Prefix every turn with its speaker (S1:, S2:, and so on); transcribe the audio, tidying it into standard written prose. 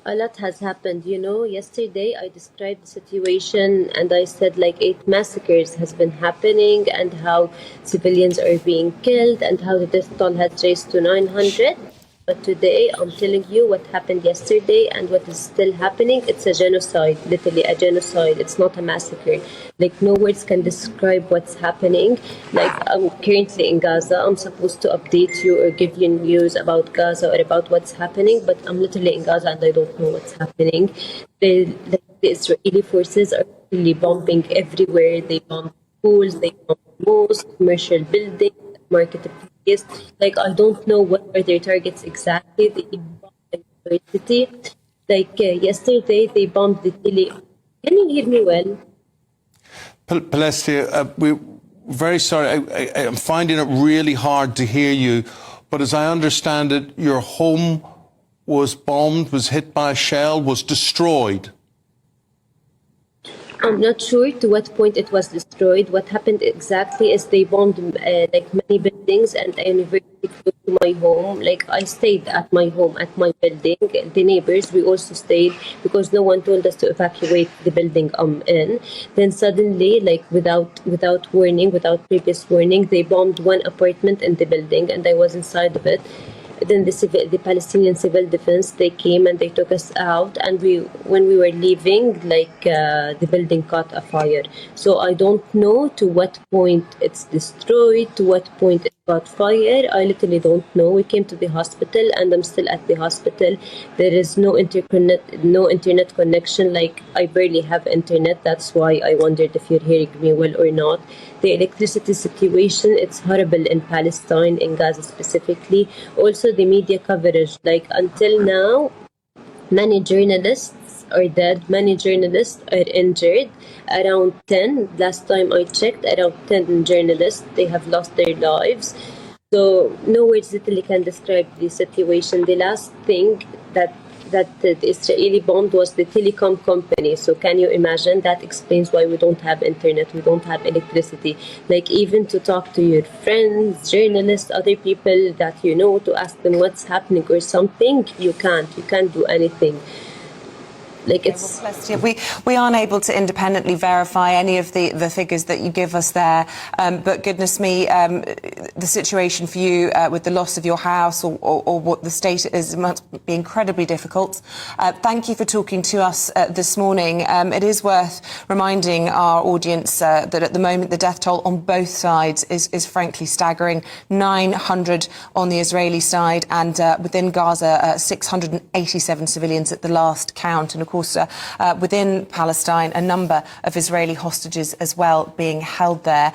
S1: A lot has happened. Yesterday I described the situation and I said like 8 massacres has been happening and how civilians are being killed and how the death toll has raised to 900. But today I'm telling you what happened yesterday and what is still happening. It's a genocide, literally a genocide. It's not a massacre. Like no words can describe what's happening. Like I'm currently in Gaza. I'm supposed to update you or give you news about Gaza or about what's happening, but I'm literally in Gaza and I don't know what's happening. The Israeli forces are really bombing everywhere. They bomb schools, they bomb mosques, commercial buildings, marketplaces. Like I don't know what are their targets exactly. They bombed the university. Like yesterday, they bombed the tele. Can you hear me well?
S2: Plestia, we're very sorry. I'm finding it really hard to hear you. But as I understand it, your home was bombed, was hit by a shell, was destroyed.
S1: I'm not sure to what point it was destroyed. What happened exactly is they bombed like many buildings and a university close to my home. Like I stayed at my home, at my building. The neighbors, we also stayed because no one told us to evacuate the building I'm in. Then suddenly, like without warning, without previous warning, they bombed one apartment in the building and I was inside of it. Then the Palestinian civil defense, they came and they took us out, and when we were leaving, like the building caught a fire. So I don't know to what point it's destroyed, to what point it caught fire. I literally don't know. We came to the hospital and I'm still at the hospital. There is no internet connection. Like I barely have internet. That's why I wondered if you're hearing me well or not. The electricity situation, it's horrible in Palestine, in Gaza specifically. Also, the media coverage, like until now, many journalists are dead, many journalists are injured. Around 10, last time I checked, around 10 journalists, they have lost their lives. So no words literally can describe the situation. The last thing that the Israeli bombed was the telecom company. So can you imagine? That explains why we don't have internet, we don't have electricity. Like even to talk to your friends, journalists, other people that you know, to ask them what's happening or something, you can't do anything. Like it's...
S3: We aren't able to independently verify any of the figures that you give us there, but goodness me, the situation for you with the loss of your house or what the state is must be incredibly difficult. Thank you for talking to us this morning. It is worth reminding our audience that at the moment the death toll on both sides is frankly staggering. 900 on the Israeli side and within Gaza 687 civilians at the last count, and of course within Palestine a number of Israeli hostages as well being held there.